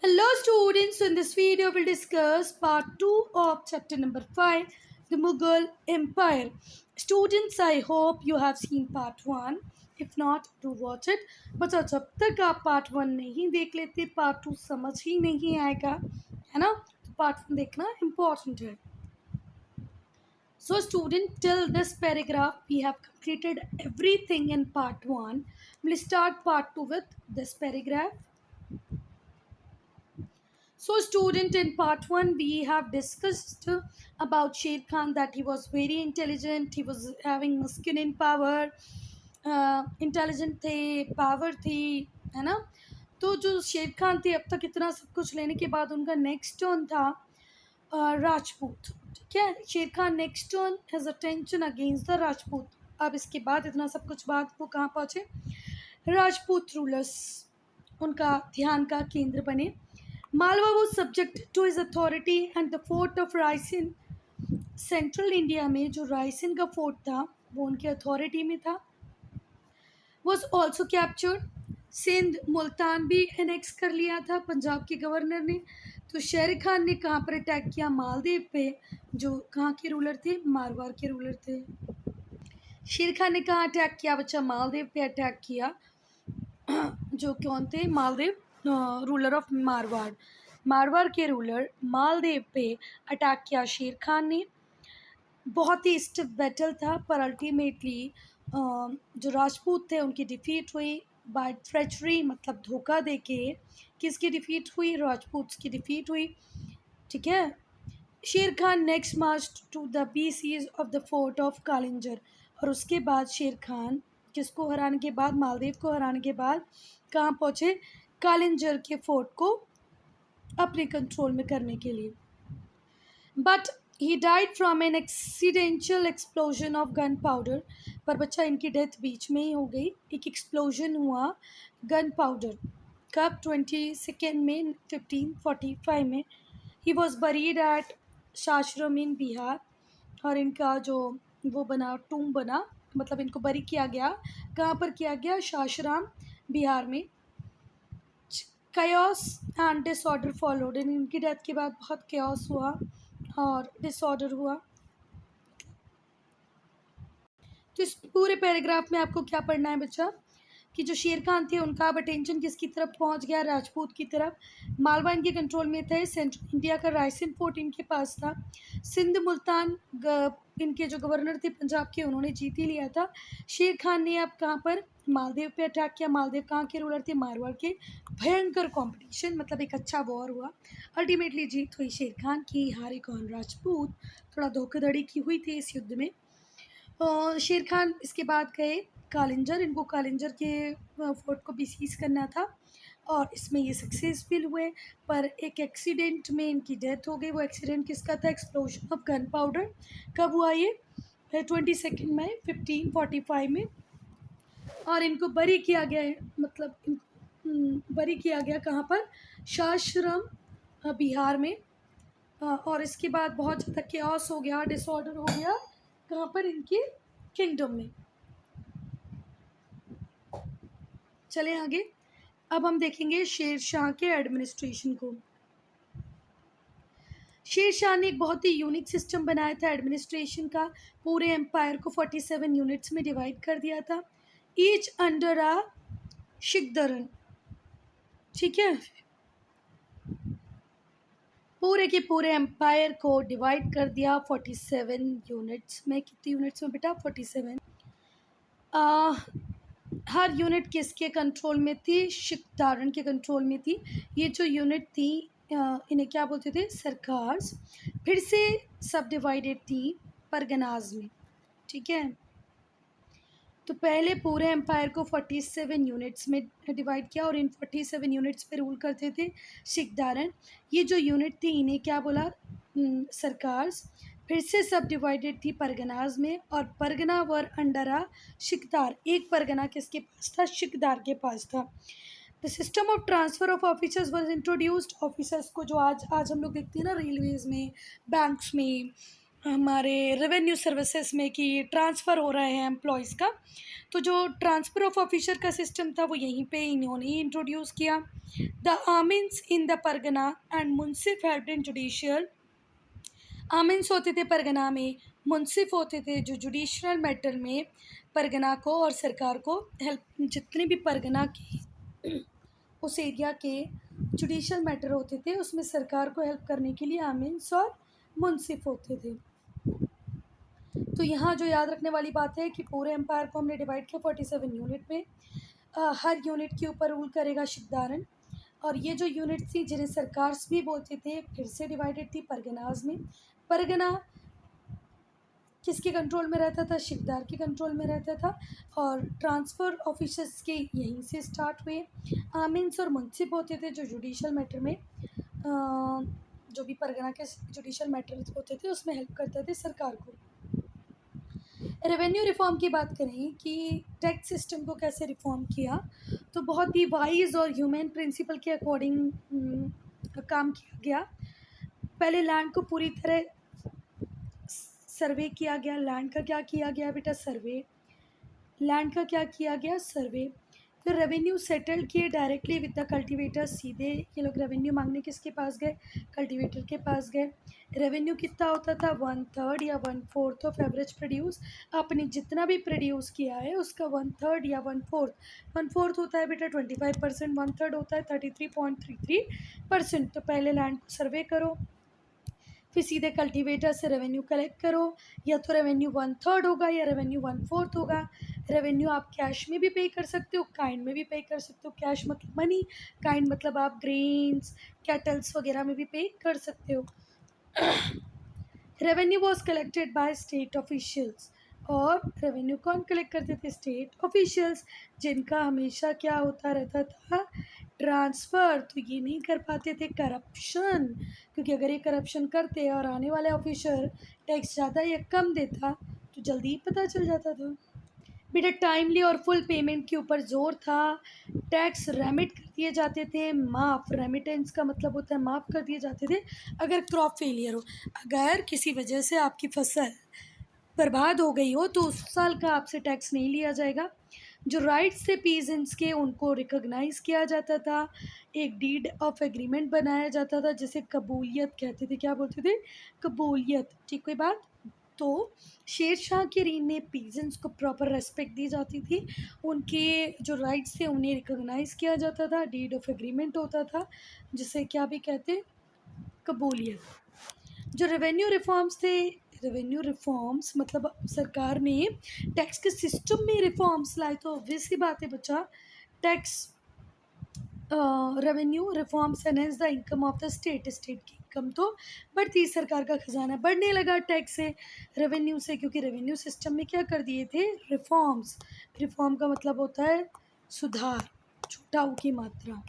Hello students, so in this video we'll discuss part 2 of chapter number 5, the Mughal Empire. Students, I hope you have seen part 1. If not, do watch it. But जब तक आप part 1 नहीं देख लेते part 2 समझ ही नहीं आएगा, है ना? तो part 1 देखना important है. So student, till this paragraph we have completed everything in part 1. We'll start part 2 with this paragraph. So student, in part 1 we have discussed about Sher Khan, that he was very intelligent, he was having masculine power, intelligent थे, power थी, है ना. तो जो शेर खान थे, अब तक इतना सब कुछ लेने के बाद उनका नेक्स्ट टर्न था राजपूत. ठीक है, Sher Khan next turn has attention against the Rajput. अब इसके बाद इतना सब कुछ बाद वो कहाँ पहुँचे, राजपूत रूलर्स उनका ध्यान का केंद्र बने. Malwa was subject to his authority and the fort of Raisen, central India में जो रायसेन का फोर्ट था वो उनके अथॉरिटी में था. Was also captured. Sindh Multan भी एनेक्स कर लिया था पंजाब के गवर्नर ने. तो शेर खान ने कहाँ पर अटैक किया, मालदीव पे, जो कहाँ के रूलर थे, मारवाड़ के रूलर थे. शेर खान ने कहाँ अटैक किया बच्चा, मालदीव पे अटैक किया. जो कौन थे, मालदीव रूलर ऑफ मारवाड़, मारवाड़ के रूलर मालदेव पे अटैक किया शेर खान ने. बहुत ही स्टिफ बैटल था, पर अल्टीमेटली जो राजपूत थे उनकी डिफीट हुई बाय ट्रेचरी, मतलब धोखा देके. किसकी डिफीट हुई, राजपूत की डिफीट हुई. ठीक है. Sher Khan next march to the besiege of the fort of Kalinjar. और उसके बाद शेर खान किसको हराने के बाद, मालदीव को हराने के बाद कहाँ पहुँचे, कालिंजर के फोर्ट को अपने कंट्रोल में करने के लिए. But he died from an accidental explosion of gunpowder. पर बच्चा इनकी डेथ बीच में ही हो गई. एक एक्सप्लोजन हुआ गन पाउडर, कब, 22 में 1545 में. ही वॉज बरीड एट शाशरम इन बिहार. और इनका जो वो बना, टूम बना, मतलब इनको बरी किया गया. कहाँ पर किया गया, शाशराम, बिहार में. chaos and disorder followed. इनकी डेथ के बाद बहुत chaos हुआ और डिसऑर्डर हुआ. तो इस पूरे पैराग्राफ में आपको क्या पढ़ना है बच्चा, कि जो शेर खान थे उनका अब अटेंशन किसकी तरफ पहुंच गया, राजपूत की तरफ. मालवा इनके कंट्रोल में थे, सेंट्रल इंडिया का रायसेन फोर्ट इनके पास था. सिंध मुल्तान इनके जो गवर्नर थे पंजाब के, उन्होंने जीत ही लिया था. शेर खान ने अब कहाँ पर, मालदेव पे अटैक किया. मालदेव कहाँ के रूलर थे, मारवाड़ के. भयंकर कंपटीशन, मतलब एक अच्छा वॉर हुआ. अल्टीमेटली जीत हुई शेर खान की, हारे कौन, राजपूत. थोड़ा धोखाधड़ी की हुई थी इस युद्ध में. शेर खान इसके बाद गए कालिंजर. इनको कालिंजर के फोर्ट को बिसीज करना था और इसमें ये सक्सेसफुल हुए. पर एक एक्सीडेंट में इनकी डेथ हो गई. वो एक्सीडेंट किसका था, एक्सप्लोजन ऑफ गन पाउडर. कब हुआ ये, 22 मई 1545 में. और इनको बरी किया गया है, मतलब बरी किया गया कहाँ पर, शाशरम, बिहार में. और इसके बाद बहुत ज़्यादा केओस हो गया, डिसऑर्डर हो गया, कहाँ पर, इनके किंगडम में. चले आगे. अब हम देखेंगे शेर शाह के एडमिनिस्ट्रेशन को. शेर शाह ने एक बहुत ही यूनिक सिस्टम बनाया था एडमिनिस्ट्रेशन का. पूरे एम्पायर को 47 यूनिट्स में डिवाइड कर दिया था, ईच अंडर अ शिकदरन. ठीक है, पूरे के पूरे एम्पायर को डिवाइड कर दिया 47 यूनिट्स में. कितनी यूनिट्स में बेटा, 47. हर यूनिट किसके कंट्रोल में थी, शिकदारन के कंट्रोल में थी. ये जो यूनिट थी इन्हें क्या बोलते थे, सरकार्स. फिर से सब डिवाइडेड थी परगनाज में. ठीक है, तो पहले पूरे एम्पायर को 47 यूनिट्स में डिवाइड किया और इन 47 यूनिट्स पे रूल करते थे शिकदारन. ये जो यूनिट थी इन्हें क्या बोला, सरकार्स. फिर से सब डिवाइडेड थी परगनाज में और परगना वर अंडर शिकदार. एक परगना किसके पास था, शिकदार के पास था. The system of transfer of officers was introduced. Officers को जो आज हम लोग देखते हैं ना, रेलवेज़ में, बैंक्स में, हमारे रेवेन्यू सर्विसेज में कि ट्रांसफ़र हो रहे हैं एम्प्लॉयज़ का, तो जो ट्रांसफ़र ऑफ ऑफिसर का सिस्टम था वो यहीं पे इन्होंने ही इंट्रोड्यूस किया। The amins in the pargana and munsif help in judicial. Amins होते थे परगना में, मुंसिफ होते थे जो जुडिशल मैटर में परगना को और सरकार को हेल्प, जितने भी परगना के उस एरिया के जुडिशल मैटर होते थे उसमें सरकार को हेल्प करने के लिए आमीन्स और मुंसिफ होते थे। तो यहाँ जो याद रखने वाली बात है कि पूरे एम्पायर को हमने डिवाइड किया 47 यूनिट में। हर यूनिट के ऊपर रूल करेगा शिकदारन, और ये जो यूनिट थी जिन्हें सरकार्स भी बोलते थे फिर से डिवाइडेड थी परगनाज में। परगना किसके कंट्रोल में रहता था? शिकदार के कंट्रोल में रहता था, और ट्रांसफ़र ऑफिसर्स के यहीं से स्टार्ट हुए। आमीन्स और मुंसिफ होते थे जो जुडिशल मैटर में जो भी परगना के जुडिशल मैटर होते थे उसमें हेल्प करते थे सरकार को। रेवेन्यू रिफ़ॉर्म की बात करें कि टैक्स सिस्टम को कैसे रिफ़ॉर्म किया, तो बहुत ही वाइज और ह्यूमन प्रिंसिपल के अकॉर्डिंग काम किया गया। पहले लैंड को पूरी तरह सर्वे किया गया। लैंड का क्या किया गया बेटा? सर्वे। लैंड का क्या किया गया? सर्वे। फिर रेवेन्यू सेटल किए डायरेक्टली विद द कल्टीवेटर। सीधे ये लोग रेवेन्यू मांगने किसके पास गए? कल्टीवेटर के पास गए। रेवेन्यू कितना होता था? 1/3 या 1/4 ऑफ एवरेज प्रोड्यूस। आपने जितना भी प्रोड्यूस किया है उसका 1/3 या 1/4। 1/4 होता है बेटा 25%, 1/3 होता है 33.33%। तो पहले लैंड को सर्वे करो, फिर सीधे कल्टीवेटर से रेवेन्यू कलेक्ट करो। या तो रेवेन्यू 1/3 होगा या रेवेन्यू 1/4 होगा। रेवेन्यू आप कैश में भी पे कर सकते हो, काइंड में भी पे कर सकते हो। कैश मतलब मनी, काइंड मतलब आप ग्रेन्स, कैटल्स वगैरह में भी पे कर सकते हो। Revenue was collected by state officials. और रेवेन्यू कौन कलेक्ट करते थे? स्टेट ऑफिशियल्स, जिनका हमेशा क्या होता रहता था? ट्रांसफ़र। तो ये नहीं कर पाते थे करप्शन, क्योंकि अगर ये करप्शन करते और आने वाले ऑफिसर टैक्स ज़्यादा या कम देता तो जल्दी ही पता चल जाता था। बेटा टाइमली और फुल पेमेंट के ऊपर ज़ोर था। टैक्स रेमिट कर दिए जाते थे, माफ़। रेमिटेंस का मतलब होता है माफ़ कर दिए जाते थे अगर क्रॉप फेलियर हो। अगर किसी वजह से आपकी फसल बर्बाद हो गई हो तो उस साल का आपसे टैक्स नहीं लिया जाएगा। जो राइट्स थे पीजेंट्स के उनको रिकॉग्नाइज़ किया जाता था। एक डीड ऑफ एग्रीमेंट बनाया जाता था जिसे कबूलियत कहते थे। क्या बोलते थे? कबूलियत। ठीक, कोई बात। तो शेर शाह के रीन में पीजेंट्स को प्रॉपर रेस्पेक्ट दी जाती थी। उनके जो राइट्स थे उन्हें रिकॉग्नाइज़ किया जाता था। डीड ऑफ एग्रीमेंट होता था जिसे क्या भी कहते? कबूलियत। जो रेवेन्यू रिफॉर्म्स थे, रेवेन्यू रिफॉर्म्स मतलब सरकार ने टैक्स के सिस्टम में रिफॉर्म्स लाए। तो ऑब्वियस सी बात है बच्चा, tax revenue reforms enhance the income of the state. State की इनकम तो बढ़ती, सरकार का खजाना बढ़ने लगा टैक्स से, रेवेन्यू से, क्योंकि रेवेन्यू सिस्टम में क्या कर दिए थे? रिफॉर्म्स। रिफॉर्म का मतलब होता है सुधार। छोटा ऊ की मात्रा,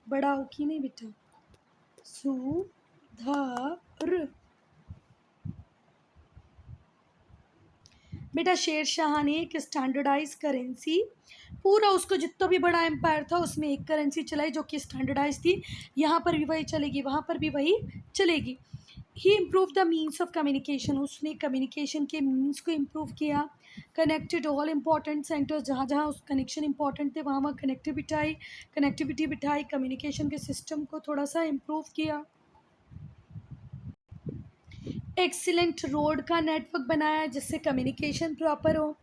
बड़ा ऊ की नहीं बेटा, सुधार। बेटा शेर शाह ने एक स्टैंडर्डाइज करेंसी, पूरा उसका जितना भी बड़ा एम्पायर था उसमें एक करेंसी चलाई जो कि स्टैंडर्डाइज थी। यहाँ पर भी वही चलेगी, वहाँ पर भी वही चलेगी। ही improve the means of communication. उसने कम्युनिकेशन के मीन्स को इम्प्रूव किया। कनेक्टेड ऑल इम्पॉर्टेंट सेंटर्स, जहाँ जहाँ उस कनेक्शन इंपॉर्टेंट थे वहाँ वहाँ कनेक्टिविटी बिठाई। कम्युनिकेशन के सिस्टम को थोड़ा सा इम्प्रूव किया। एक्सीलेंट रोड का नेटवर्क बनाया जिससे कम्युनिकेशन प्रॉपर हो।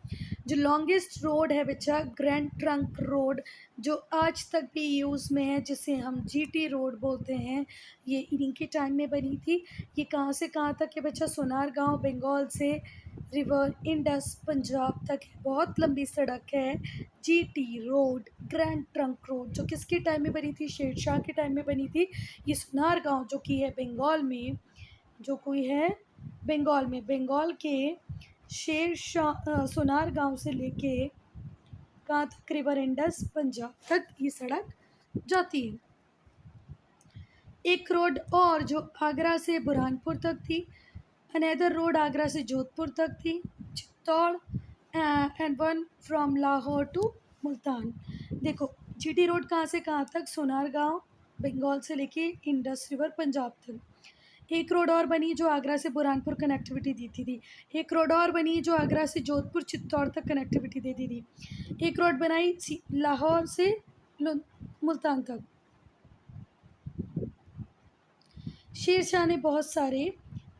जो लॉन्गेस्ट रोड है बच्चा, ग्रैंड ट्रंक रोड, जो आज तक भी यूज़ में है, जिसे हम जीटी रोड बोलते हैं, ये इन्हीं के टाइम में बनी थी। ये कहाँ से कहाँ तक है बच्चा? सोनार गांव बंगाल से रिवर इंडस पंजाब तक है। बहुत लंबी सड़क है GT road, grand trunk road, जो किसके टाइम में बनी थी? शेर शाह के टाइम में बनी थी। ये सोनार गांव जो कि है बंगाल में, जो कोई है बंगाल में, बंगाल के शेर शाह सोनार गांव से लेके कहाँ तक? रिवर इंडस पंजाब तक ये सड़क जाती है। एक रोड और जो आगरा से बुरहानपुर तक थी। अनदर रोड आगरा से जोधपुर तक थी, Chittor, and one from Lahore to Multan. देखो जीटी रोड कहाँ से कहाँ तक? सोनार गांव बंगाल से लेके इंडस रिवर पंजाब तक। एक रोड और बनी जो आगरा से बुरहानपुर कनेक्टिविटी देती थी। एक रोड और बनी जो आगरा से जोधपुर चित्तौड़ तक कनेक्टिविटी देती थी। एक रोड बनाई लाहौर से मुल्तान तक। शेर शाह ने बहुत सारे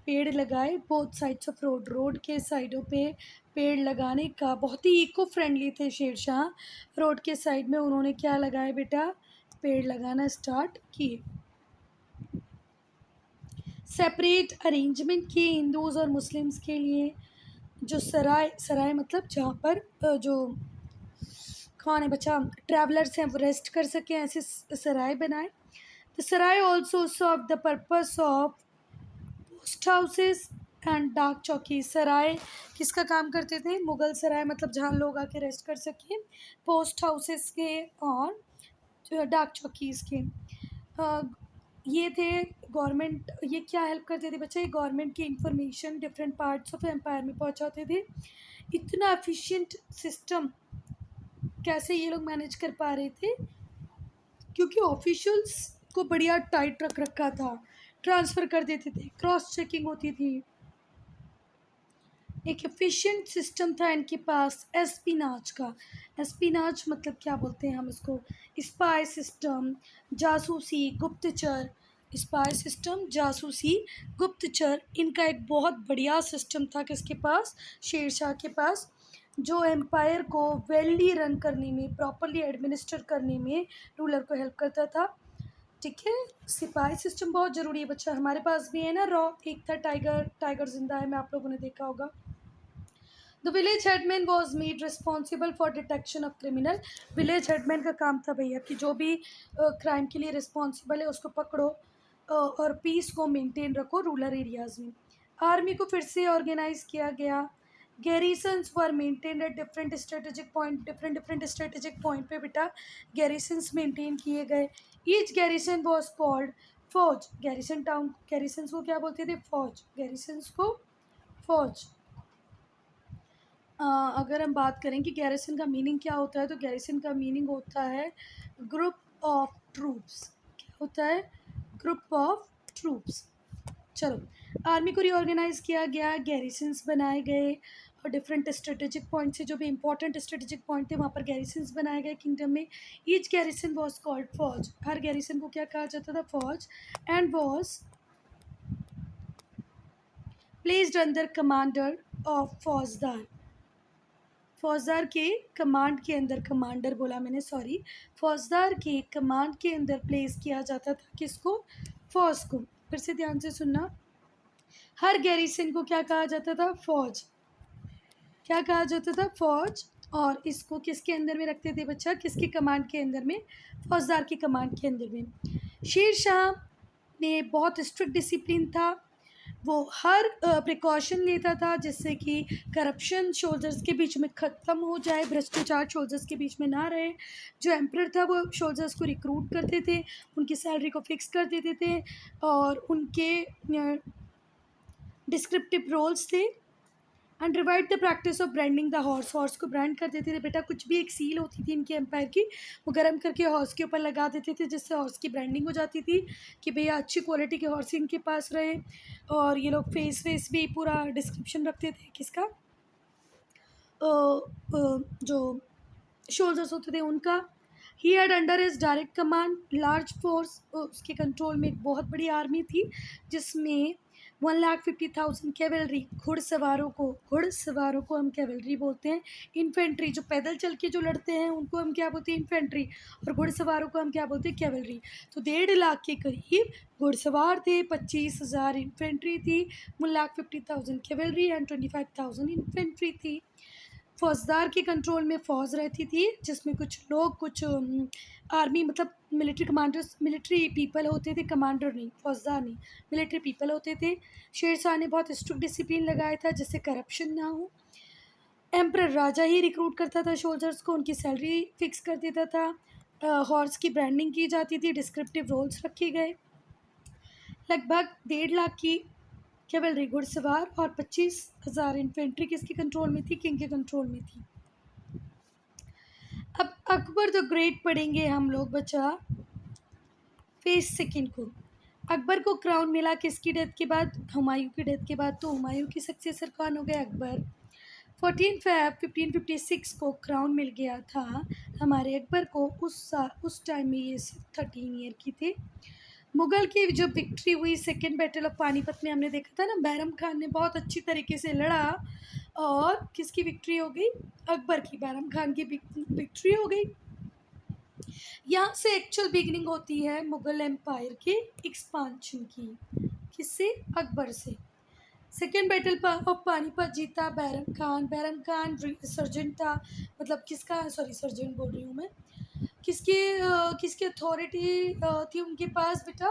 पेड़ लगाए both sides of road. Road के साइडों पे पेड़ लगाने का बहुत ही इको फ्रेंडली थे शेर शाह। रोड के साइड में उन्होंने क्या लगाया बेटा, पेड़ लगाना स्टार्ट किए। सेपरेट अरेंजमेंट किए हिंदूज़ और मुस्लिम्स के लिए। जो सराय, सराय मतलब जहाँ पर जो कौन है बच्चा, ट्रैवलर्स हैं वो रेस्ट कर सकें, ऐसे सराय बनाए। The sarai also serve the purpose of post houses and dak chauki. सराय किसका काम करते थे, मुग़ल सराय मतलब जहाँ लोग आके रेस्ट कर सकें, पोस्ट हाउसेस के और डाक चौकीज़ के। ये थे गवर्नमेंट, ये क्या हेल्प करते थे बच्चे, गवर्नमेंट की information different parts of empire में पहुंचाते थे। इतना एफिशिएंट सिस्टम कैसे ये लोग मैनेज कर पा रहे थे, क्योंकि ऑफिशियल्स को बढ़िया टाइट रख रखा था, ट्रांसफ़र कर देते थे, क्रॉस चेकिंग होती थी, एक एफिशिएंट सिस्टम था इनके पास। एस्पिनाज का, एस्पिनाज मतलब क्या बोलते हैं हम इसको, स्पाई सिस्टम, जासूसी, गुप्तचर। स्पाई सिस्टम, जासूसी, गुप्तचर, इनका एक बहुत बढ़िया सिस्टम था किसके पास, शेर शाह के पास, जो एम्पायर को वेल्ली रन करने में, प्रॉपरली एडमिनिस्टर करने में रूलर को हेल्प करता था। ठीक है, सिपाही सिस्टम बहुत ज़रूरी है बच्चा, हमारे पास भी है ना रॉ, एक था टाइगर, टाइगर जिंदा है, मैं आप लोगों ने देखा होगा। The village headman was made responsible for detection of criminal. Village headman का काम था भैया कि जो भी क्राइम के लिए रिस्पॉन्सिबल है उसको पकड़ो और पीस को मेंटेन रखो रूरल एरियाज़ में। आर्मी को फिर से ऑर्गेनाइज किया गया। Garrisons were maintain at different strategic point, different strategic point पे बेटा गैरिसन्स मेंटेन किए गए। ईच गैरिसन वॉज कॉल्ड फौज। गैरिसन टाउन, गैरिसन्स को क्या बोलते थे, फौज, गैरिसन्स को फौज। अगर हम बात करें कि गैरिसन का मीनिंग क्या होता है, तो गैरिसन का मीनिंग होता है ग्रुप ऑफ ट्रूप्स। क्या होता है, ग्रुप ऑफ ट्रूप्स। चलो, आर्मी को रीऑर्गेनाइज किया गया, गैरिसन्स बनाए गए और डिफरेंट स्ट्रेटेजिक पॉइंट से जो भी इंपॉर्टेंट स्ट्रेटेजिक पॉइंट थे वहाँ पर गैरिसन्स बनाए गए किंगडम में। ईच गैरिसन वॉज कॉल्ड फौज। हर गैरिसन को क्या कहा जाता था, फौज। And was placed under commander of फौजदार। फौजदार के कमांड के अंदर, कमांडर बोला मैंने, सॉरी, फौजदार के कमांड के अंदर प्लेस किया जाता था किसको, फौज को। फिर से ध्यान से सुनना, हर गैरिसन को क्या कहा जाता था, फौज। क्या कहा जाता था, फौज। और इसको किसके अंदर में रखते थे बच्चा, किसके कमांड के अंदर में, फौजदार की कमांड के अंदर में। शेर शाह ने बहुत स्ट्रिक्ट डिसिप्लिन था, वो हर प्रिकॉशन लेता था जिससे कि करप्शन सोल्जर्स के बीच में ख़त्म हो जाए, भ्रष्टाचार सोल्जर्स के बीच में ना रहे। जो एम्परर था वो सोल्जर्स को रिक्रूट करते थे, उनकी सैलरी को फिक्स कर देते थे और उनके डिस्क्रिप्टिव रोल्स थे। And revive the practice of branding the horse. Horse को ब्रांड कर देते थे बेटा, कुछ भी एक सील होती थी इनके एम्पायर की, वो गर्म करके हॉर्स के ऊपर लगा देते थे जिससे हॉर्स की ब्रांडिंग हो जाती थी कि भैया अच्छी क्वालिटी के हॉर्स इनके पास रहे। और ये लोग फेस वेस भी पूरा डिस्क्रिप्शन रखते थे किसका, जो शोल्जर्स होते थे उनका। He had under is direct command large force. उसके कंट्रोल में एक बहुत बड़ी आर्मी थी जिसमें 1,50,000 कैवलरी, घुड़सवारों को हम कैवलरी बोलते हैं। इन्फेंट्री, जो पैदल चल के जो लड़ते हैं उनको हम क्या बोलते हैं, इन्फेंट्री। और घुड़सवारों को हम क्या बोलते हैं, कैवलरी। तो 1.5 लाख के करीब घुड़सवार थे, 25,000 इन्फेंट्री थी, 1,50,000 कैवलरी एंड 25,000 इन्फेंट्री थी। फौजदार के कंट्रोल में फ़ौज रहती थी जिसमें कुछ लोग, कुछ आर्मी मतलब मिलिट्री कमांडर्स, मिलिट्री पीपल होते थे, कमांडर नहीं, फौजदार नहीं, मिलिट्री पीपल होते थे। शेर शाह ने बहुत स्ट्रिक्ट डिसिप्लिन लगाया था जिससे करप्शन ना हो। एम्परर राजा ही रिक्रूट करता था सोल्जर्स को, उनकी सैलरी फिक्स कर देता था, हॉर्स की ब्रांडिंग की जाती थी, डिस्क्रिप्टिव रोल्स रखे गए। लगभग 1.5 लाख की कैवलरी, घुड़सवार और 25,000 इन्फेंट्री किसके कंट्रोल में थी, किंग के कंट्रोल में थी। अब अकबर द ग्रेट पढ़ेंगे हम लोग बच्चा फेज सेकंड को। अकबर को क्राउन मिला किसकी डेथ के बाद? हुमायूं की डेथ के बाद। तो हुमायूं की सक्सेसर कौन हो गए? अकबर। 14 फ़रवरी 1556 को क्राउन मिल गया था हमारे अकबर को। उस टाइम में ये 13 ईयर की थे। मुगल की जो विक्ट्री हुई सेकेंड बैटल ऑफ पानीपत में, हमने देखा था ना, बैरम खान ने बहुत अच्छी तरीके से लड़ा और किसकी विक्ट्री हो गई? अकबर की। बैरम खान की विक्ट्री हो गई। यहाँ से एक्चुअल बिगिनिंग होती है मुगल एम्पायर के एक्सपांशन की। किससे? अकबर से। सेकेंड बैटल ऑफ पानीपत जीता बैरम खान। बैरम खान सर्जेंट था, मतलब किसका, सॉरी सर्जेंट बोल रही हूँ मैं, किसकी अथॉरिटी थी उनके पास बेटा?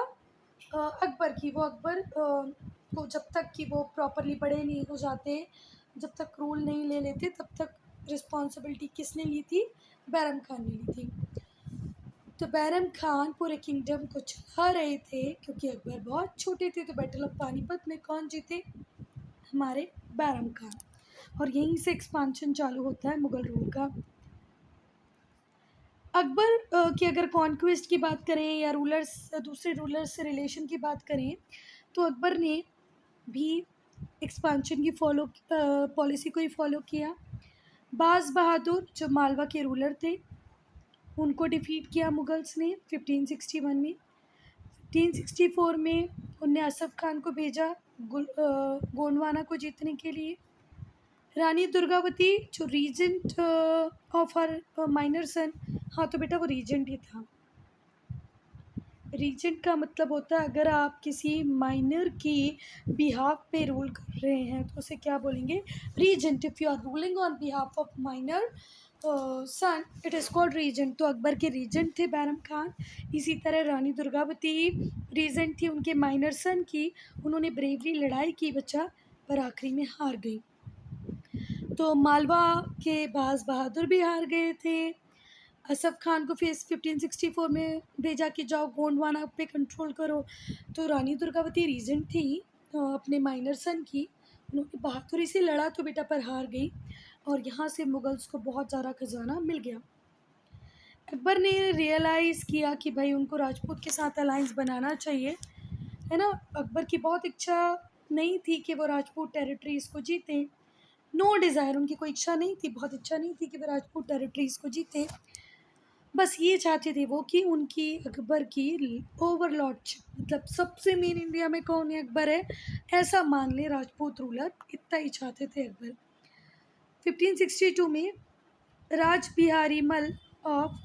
अकबर की। वो अकबर को जब तक कि वो प्रॉपरली बड़े नहीं हो जाते, जब तक रूल नहीं ले लेते, तब तक रिस्पॉन्सिबिलिटी किसने ली थी? बैरम खान ने ली थी। तो बैरम खान पूरे किंगडम को चला रहे थे क्योंकि अकबर बहुत छोटे थे। तो बैटल ऑफ पानीपत में कौन जीते? हमारे बैरम खान। और यहीं से एक्सपांशन चालू होता है मुगल रूल का। अकबर की अगर कॉन्क्वेस्ट की बात करें या रूलर्स, दूसरे रूलर्स से रिलेशन की बात करें, तो अकबर ने भी एक्सपांशन की पॉलिसी को ही फॉलो किया। बाज बहादुर जो मालवा के रूलर थे, उनको डिफीट किया मुगल्स ने 1561 में। 1564 में उनने असफ खान को भेजा गोंडवाना को जीतने के लिए। रानी दुर्गावती जो रीजेंट ऑफ हर माइनर सन, हाँ तो बेटा वो रीजेंट ही था। रीजेंट का मतलब होता है अगर आप किसी माइनर की बिहाफ पे रूल कर रहे हैं तो उसे क्या बोलेंगे? Regent. If you are ruling on behalf of minor son, it is called regent. तो अकबर के रीजेंट थे बैरम खान। इसी तरह रानी दुर्गावती रीजेंट थी उनके माइनर सन की। उन्होंने ब्रेवली लड़ाई की बच्चा, पर आखिरी में हार गई। तो मालवा के बाज बहादुर भी हार गए थे। असफ खान को फिर 1564 में भेजा कि जाओ गोंडवाना पे कंट्रोल करो। तो रानी दुर्गावती रीजेंट थी अपने माइनर सन की। उन्होंने बहादुरी से लड़ा तो बेटा, पर हार गई। और यहाँ से मुगल्स को बहुत ज़्यादा खजाना मिल गया। अकबर ने रियलाइज़ किया कि भाई उनको राजपूत के साथ अलायंस बनाना चाहिए, है ना। अकबर की बहुत इच्छा नहीं थी कि वो राजपूत टेरिटरीज़ को जीतें। नो डिज़ायर, उनकी कोई इच्छा नहीं थी, बहुत इच्छा नहीं थी कि वो राजपूत टेरिटरीज़ को जीते। बस ये चाहते थे वो कि उनकी अकबर की ओवरलॉर्डशिप, मतलब सबसे मेन इंडिया में कौन है? अकबर है, ऐसा मान ले राजपूत रूलर, इतना ही चाहते थे अकबर। 1562 में राज बिहारी मल ऑफ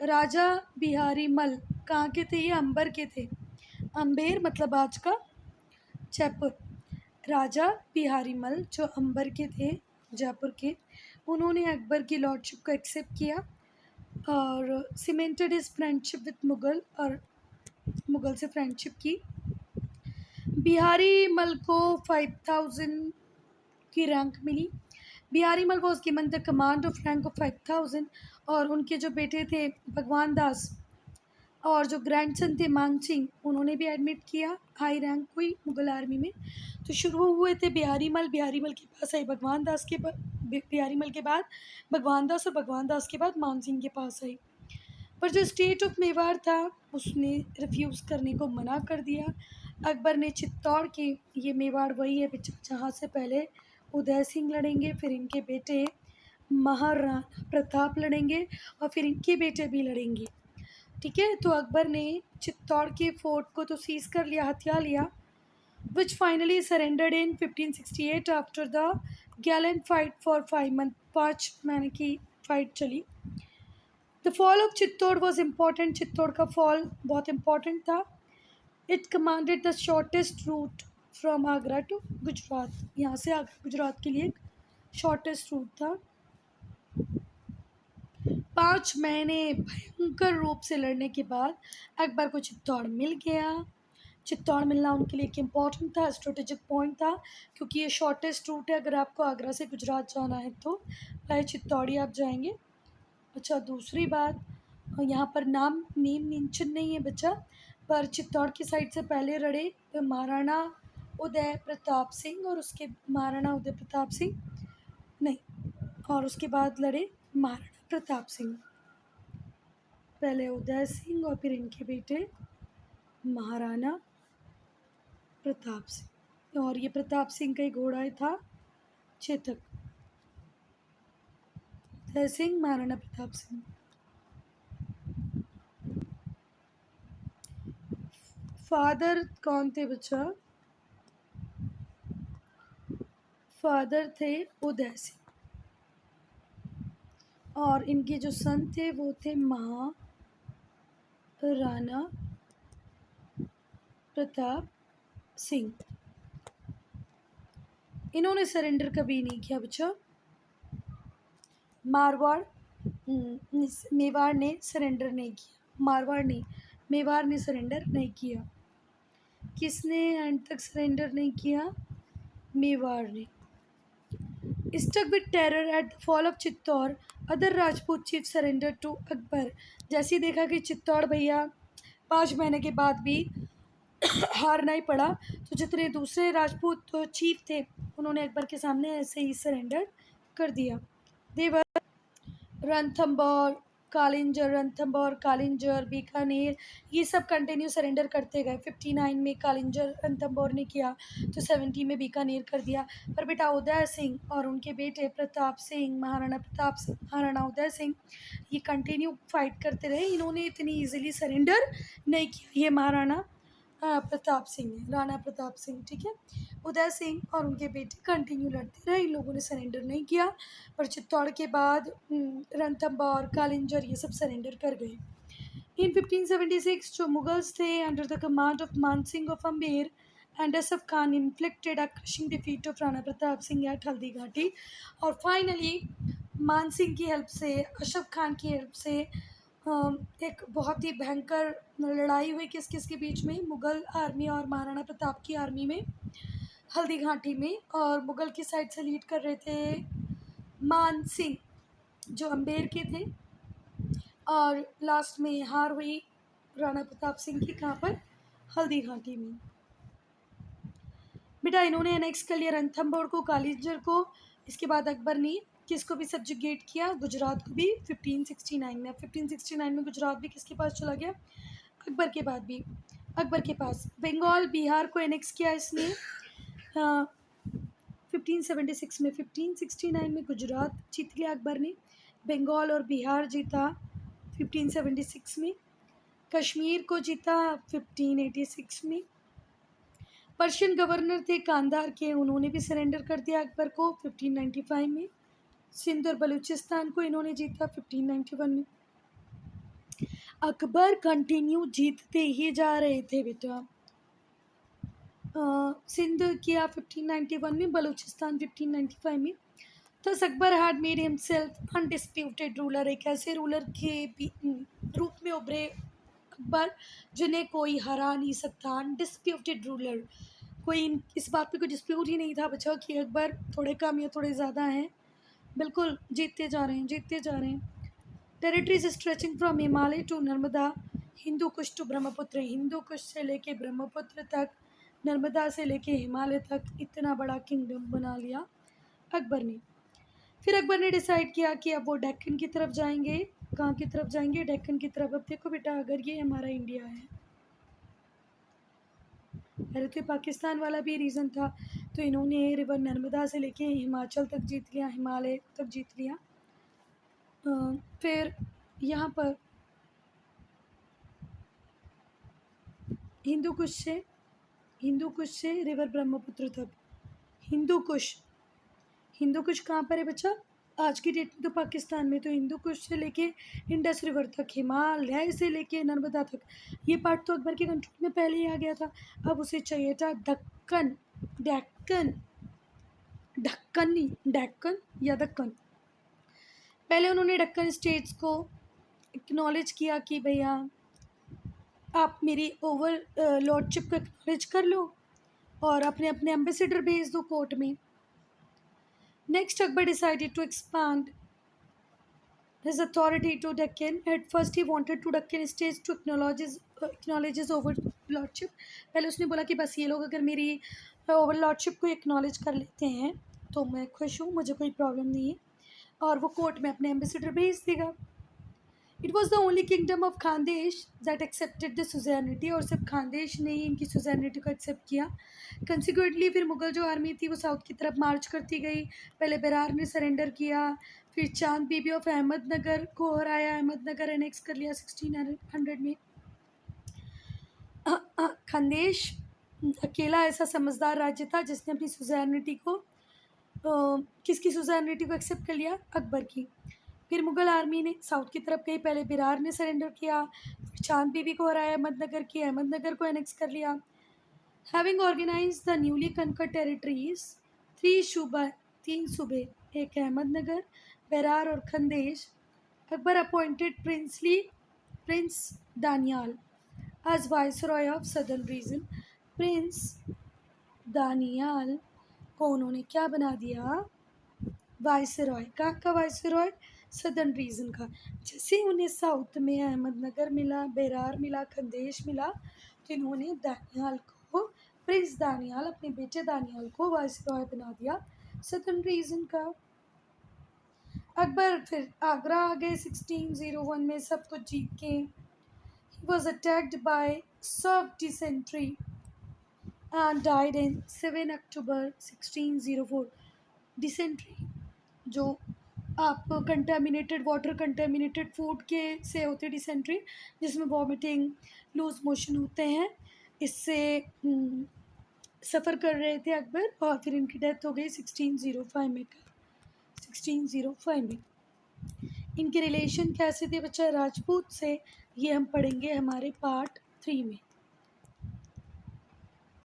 राजा बिहारी मल कहाँ के थे? ये अंबर के थे। अंबेर मतलब आज का जयपुर। राजा बिहारी मल जो अंबर के थे, जयपुर के, उन्होंने अकबर की लॉर्डशिप को एक्सेप्ट किया और cemented is friendship with Mughal, और मुगल से फ्रेंडशिप की। बिहारी मल को 5000 की रैंक मिली। बिहारी मल was given the command of rank of 5000। और उनके जो बेटे थे भगवान दास और जो ग्रैंडसन थे मान सिंह, उन्होंने भी एडमिट किया, हाई रैंक हुई मुगल आर्मी में। तो शुरू हुए थे बिहारी मल के पास आई भगवान दास के बिहारी मल के बाद भगवान दास, और भगवान दास के बाद मान सिंह के पास आई। पर जो स्टेट ऑफ मेवाड़ था उसने रिफ्यूज़ करने को मना कर दिया। अकबर ने चित्तौड़ के, ये मेवाड़ वही है जहाँ से पहले उदय सिंह लड़ेंगे, फिर इनके बेटे महाराणा प्रताप लड़ेंगे, और फिर इनके बेटे भी लड़ेंगे। ठीक है, तो अकबर ने चित्तौड़ के फोर्ट को तो सीज कर लिया, हथिया लिया, which finally surrendered in 1568 after the gallant fight for 5 month. 5 महीने की फाइट चली। The fall of Chittor was important. Chittor का फॉल बहुत इम्पॉर्टेंट था। It commanded the shortest route from Agra to Gujarat. यहाँ से आगरा गुजरात के लिए शॉर्टेस्ट रूट था। 5 महीने भयंकर रूप से लड़ने के बाद अकबर को चित्तौड़ मिल गया। चित्तौड़ मिलना उनके लिए एक इम्पॉर्टेंट था, स्ट्रेटेजिक पॉइंट था, क्योंकि ये शॉर्टेस्ट रूट है। अगर आपको आगरा से गुजरात जाना है तो पहले चित्तौड़ ही आप जाएंगे। अच्छा, दूसरी बात, यहाँ पर नेम मेंशन नहीं है बच्चा, पर चित्तौड़ की साइड से पहले लड़े महाराणा उदय प्रताप सिंह, और उसके महाराणा उदय प्रताप सिंह नहीं, और उसके बाद लड़े महाराणा प्रताप सिंह। पहले उदय सिंह और फिर इनके बेटे महाराणा प्रताप सिंह। और ये प्रताप सिंह का ही घोड़ा था चेतक। उदय सिंह, महाराणा प्रताप सिंह। फादर कौन थे बच्चा? फादर थे उदय सिंह। और इनके जो सन थे वो थे महाराणा प्रताप सिंह। इन्होंने सरेंडर कभी नहीं किया बच्चा। मारवाड़ मेवाड़ ने सरेंडर नहीं किया। मारवाड़ नहीं, मेवाड़ ने सरेंडर नहीं किया। किसने एंड तक सरेंडर नहीं किया? मेवाड़ ने। Struck with terror at the fall of Chittor, other Rajput chief surrendered to Akbar. जैसे ही देखा कि चित्तौड़ भैया 5 महीने के बाद भी हारना ही पड़ा, तो जितने दूसरे राजपूत चीफ थे उन्होंने अकबर के सामने ऐसे ही सरेंडर कर दिया। देवर रणथंबोर, कालिंजर, बीकानेर, ये सब कंटिन्यू सरेंडर करते गए। 59 में कालिंजर रणथंबोर ने किया तो 70 में बीकानेर कर दिया। पर बेटा उदय सिंह और उनके बेटे प्रताप सिंह, महाराणा उदय सिंह, ये कंटिन्यू फाइट करते रहे। इन्होंने इतनी इजीली सरेंडर नहीं किया। ये महाराणा प्रताप सिंह है, राणा प्रताप सिंह, ठीक है। उदय सिंह और उनके बेटे कंटिन्यू लड़ते रहे, इन लोगों ने सरेंडर नहीं किया। पर चित्तौड़ के बाद रणथंबोर, कालिंजर, ये सब सरेंडर कर गए। इन 1576 जो मुगल्स थे under the command of Man Singh of Amber and Asaf Khan inflicted a crushing defeat of Rana Pratap Singh at Haldi Ghati. और फाइनली मानसिंह की हेल्प से, अशफ खान की हेल्प से एक बहुत ही भयंकर लड़ाई हुई किस किस के बीच में? मुग़ल आर्मी और महाराणा प्रताप की आर्मी में, हल्दी घाटी में। और मुग़ल की साइड से लीड कर रहे थे मान सिंह जो अम्बेर के थे। और लास्ट में हार हुई राणा प्रताप सिंह की, कहाँ पर? हल्दी घाटी में। बेटा इन्होंने एनेक्स कर लिया रणथंबोर को, कालिंजर को। इसके बाद अकबर ने किसको भी सब्जुगेट किया? गुजरात को भी 1569 में। अब 1569 में गुजरात भी किसके पास चला गया? अकबर के बाद भी अकबर के पास। बंगाल, बिहार को एनेक्स किया इसने 1576 में। 1569 में गुजरात जीत लिया अकबर ने। बंगाल और बिहार जीता 1576 में। कश्मीर को जीता 1586 में। पर्शियन गवर्नर थे कांधार के, उन्होंने भी सरेंडर कर दिया अकबर को 1595 में। सिंध और बलूचिस्तान को इन्होंने जीता 1591 में। अकबर कंटिन्यू जीतते ही जा रहे थे बेटा। सिंध किया 1591 में, बलूचिस्तान 1595 में। Thus Akbar had made himself undisputed ruler. एक ऐसे रूलर के रूप में उभरे अकबर जिन्हें कोई हरा नहीं सकता। अनडिस्प्यूटेड रूलर, कोई इस बात पे कोई डिस्प्यूट ही नहीं था बच्चा कि अकबर थोड़े कम या थोड़े ज़्यादा हैं। बिल्कुल जीतते जा रहे हैं, जीतते जा रहे हैं। Territories stretching from Himalaya to Narmada, Hindu Kush to Brahmaputra. Hindu Kush से लेके ब्रह्मपुत्र तक, नर्मदा से लेके हिमालय तक इतना बड़ा किंगडम बना लिया अकबर ने। फिर अकबर ने डिसाइड किया कि अब वो डेक्कन की तरफ जाएंगे। कहाँ की तरफ जाएंगे? डेक्कन की तरफ। अब देखो बेटा, अगर ये हमारा इंडिया है, पहले तो पाकिस्तान वाला भी रीज़न था, तो इन्होंने रिवर नर्मदा से लेके हिमाचल तक जीत लिया, हिमालय तक जीत लिया। फिर यहाँ पर हिंदू कुश से रिवर ब्रह्मपुत्र तक। हिंदू कुश कहाँ पर है बच्चा? आज की डेट में तो पाकिस्तान में। तो हिंदू कुश से लेके इंडस रिवर तक, हिमालय से लेके नर्मदा तक, ये पार्ट तो अकबर के कंट्रोल में पहले ही आ गया था। अब उसे चाहिए था दक्कन, डेक्कन या दक्कन। पहले उन्होंने दक्कन स्टेट्स को एक्नॉलेज किया कि भैया आप मेरी ओवर लॉर्डशिप को एक्नॉलेज कर लो और अपने अपने एम्बेसडर भेज दो कोर्ट में। Next Akbar decided to expand his authority to Deccan. At first he wanted to Deccan states to acknowledges over lordship. पहले उसने बोला कि बस ये लोग अगर मेरी ओवर लॉर्डशिप को एक्नॉलेज कर लेते हैं तो मैं खुश हूँ, मुझे कोई प्रॉब्लम नहीं है, और वो कोर्ट में अपने एम्बेसडर भेज देगा। It was the only kingdom of Khandesh that accepted the suzerainty, और सिर्फ खानदेश ने ही इनकी सुजैनिटी को एक्सेप्ट किया। कंसिक्वेंटली फिर मुगल जो आर्मी थी वो साउथ की तरफ मार्च करती गई। पहले बेरार ने सरेंडर किया, फिर चांद बीबी ऑफ अहमदनगर को हराया, अहमदनगर एनेक्स कर लिया 1600 में। खानदेश अकेला ऐसा समझदार राज्य था जिसने अपनी सुजैनिटी को किसकी सुजैनिटी को एक्सेप्ट कर लिया? अकबर की। फिर मुगल आर्मी ने साउथ की तरफ गई, पहले बिरार ने सरेंडर किया, फिर चांद बीबी को हराया अहमदनगर की, अहमदनगर को एनेक्स कर लिया। Having organise the newly conquered territories, तीन सूबे, एक अहमदनगर, बेरार और Khandesh, Akbar appointed prince Daniyal as viceroy of southern region. Prince Daniyal को उन्होंने क्या बना दिया? वाइसरॉय। कहाँ का वाइसरॉय? सदर्न रीजन का। जैसे उन्हें साउथ में अहमदनगर मिला, बेरार मिला, खंदेश मिला, तो इन्होंने दानियाल को, प्रिंस दानियाल, अपने बेटे दानियाल को वाइसरॉय बना दिया सदर्न रीजन का। अकबर फिर आगरा आ गए 1601 में सब कुछ जीत के। He was attacked by severe dysentery and died in 7 October 1604। Dysentery जो आप कंटेमिनेटेड वाटर, कंटेमिनेटेड फूड के से होती है डिसेंट्री, जिसमें वॉमिटिंग, लूज मोशन होते हैं, इससे सफ़र कर रहे थे अकबर, और फिर इनकी डेथ हो गई 1605 में। इनके रिलेशन कैसे थे बच्चा राजपूत से, ये हम पढ़ेंगे हमारे पार्ट 3 में।